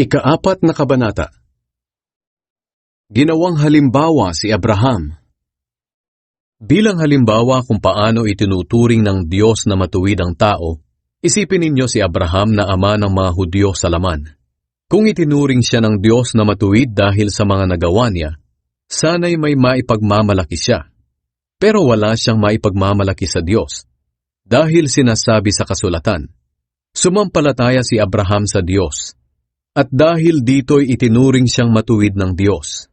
Ika-4 na kabanata. Ginawang halimbawa si Abraham. Bilang halimbawa kung paano itinuturing ng Diyos na matuwid ang tao, isipin ninyo si Abraham na ama ng mga Hudyo sa laman. Kung itinuring siya ng Diyos na matuwid dahil sa mga nagawa niya, sana'y may maipagmamalaki siya. Pero wala siyang maipagmamalaki sa Diyos. Dahil sinasabi sa kasulatan, sumampalataya si Abraham sa Diyos. At dahil dito'y itinuring siyang matuwid ng Diyos.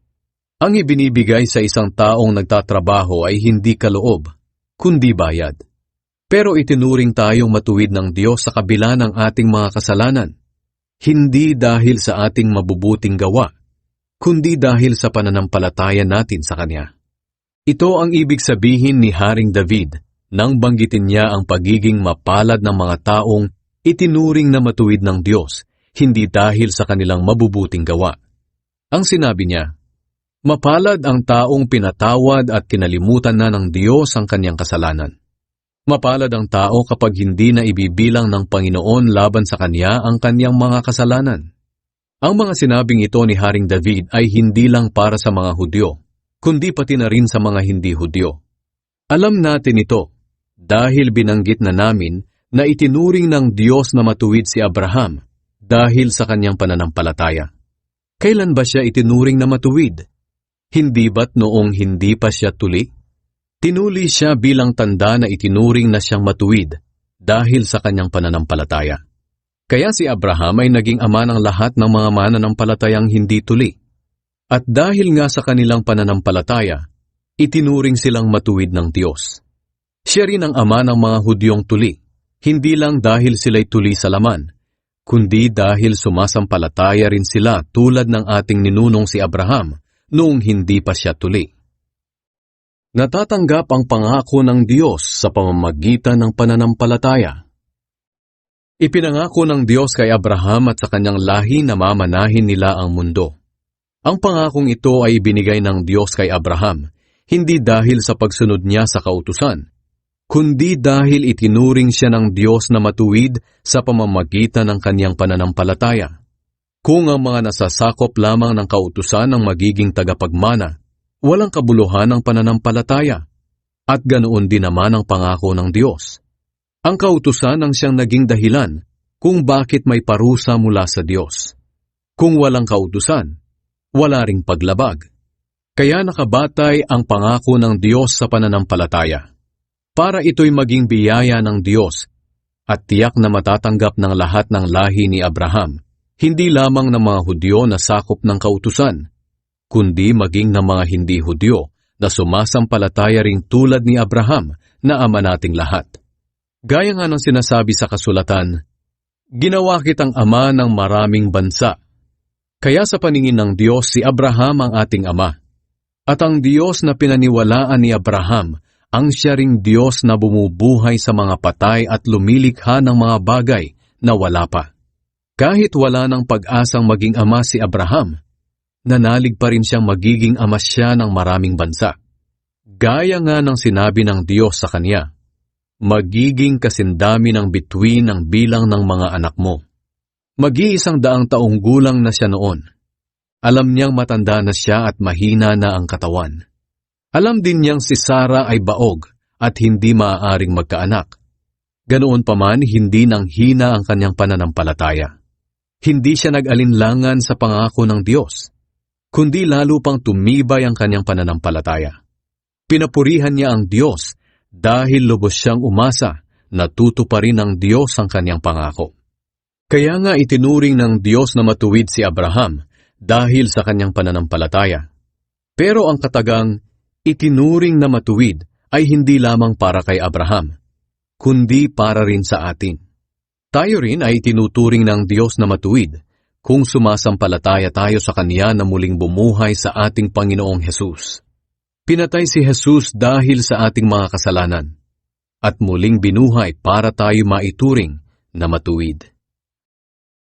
Ang ibinibigay sa isang taong nagtatrabaho ay hindi kaloob, kundi bayad. Pero itinuring tayong matuwid ng Diyos sa kabila ng ating mga kasalanan. Hindi dahil sa ating mabubuting gawa, kundi dahil sa pananampalataya natin sa Kanya. Ito ang ibig sabihin ni Haring David nang banggitin niya ang pagiging mapalad ng mga taong itinuring na matuwid ng Diyos, hindi dahil sa kanilang mabubuting gawa. Ang sinabi niya, mapalad ang taong pinatawad at kinalimutan na ng Diyos ang kanyang kasalanan. Mapalad ang tao kapag hindi na ibibilang ng Panginoon laban sa kanya ang kanyang mga kasalanan. Ang mga sinabing ito ni Haring David ay hindi lang para sa mga Hudyo, kundi pati na rin sa mga hindi Hudyo. Alam natin ito dahil binanggit na namin na itinuring ng Diyos na matuwid si Abraham dahil sa kanyang pananampalataya. Kailan ba siya itinuring na matuwid? Hindi ba't noong hindi pa siya tuli? Tinuli siya bilang tanda na itinuring na siyang matuwid dahil sa kanyang pananampalataya. Kaya si Abraham ay naging ama ng lahat ng mga mananampalatayang hindi tuli. At dahil nga sa kanilang pananampalataya, itinuring silang matuwid ng Diyos. Siya rin ang ama ng mga Hudyong tuli, hindi lang dahil sila'y tuli sa laman, kundi dahil sumasampalataya rin sila tulad ng ating ninunong si Abraham noong hindi pa siya tuli. Natatanggap ang pangako ng Diyos sa pamamagitan ng pananampalataya. Ipinangako ng Diyos kay Abraham at sa kanyang lahi na mamanahin nila ang mundo. Ang pangakong ito ay ibinigay ng Diyos kay Abraham, hindi dahil sa pagsunod niya sa kautusan, kundi dahil itinuring siya ng Diyos na matuwid sa pamamagitan ng kanyang pananampalataya. Kung ang mga nasasakop lamang ng kautusan ang magiging tagapagmana, walang kabuluhan ng pananampalataya, at ganoon din naman ang pangako ng Diyos. Ang kautusan ang siyang naging dahilan kung bakit may parusa mula sa Diyos. Kung walang kautusan, wala ring paglabag. Kaya nakabatay ang pangako ng Diyos sa pananampalataya, para ito'y maging biyaya ng Diyos at tiyak na matatanggap ng lahat ng lahi ni Abraham, hindi lamang ng mga Hudyo na sakop ng kautusan, kundi maging ng mga hindi Hudyo na sumasampalataya ring tulad ni Abraham na ama nating lahat. Gaya nga ng sinasabi sa kasulatan, ginawa kitang ama ng maraming bansa. Kaya sa paningin ng Diyos si Abraham ang ating ama. At ang Diyos na pinaniwalaan ni Abraham ang siya ring Diyos na bumubuhay sa mga patay at lumilikha ng mga bagay na wala pa. Kahit wala ng pag-asang maging ama si Abraham, nanalig pa rin siyang magiging ama siya ng maraming bansa. Gaya nga ng sinabi ng Diyos sa kanya, magiging kasindami ng bituin ng bilang ng mga anak mo. Mag-100 taong gulang na siya noon. Alam niyang matanda na siya at mahina na ang katawan. Alam din niyang si Sarah ay baog at hindi maaaring magkaanak. Ganoon pa man, hindi nang hina ang kanyang pananampalataya. Hindi siya nag-alinlangan sa pangako ng Diyos, kundi lalo pang tumibay ang kanyang pananampalataya. Pinapurihan niya ang Diyos dahil lubos siyang umasa na tutuparin ng Diyos ang kanyang pangako. Kaya nga itinuring ng Diyos na matuwid si Abraham dahil sa kanyang pananampalataya. Pero ang katagang itinuring na matuwid ay hindi lamang para kay Abraham, kundi para rin sa atin. Tayo rin ay tinuturing ng Diyos na matuwid kung sumasampalataya tayo sa Kanya na muling bumuhay sa ating Panginoong Hesus. Pinatay si Hesus dahil sa ating mga kasalanan, at muling binuhay para tayo maituring na matuwid.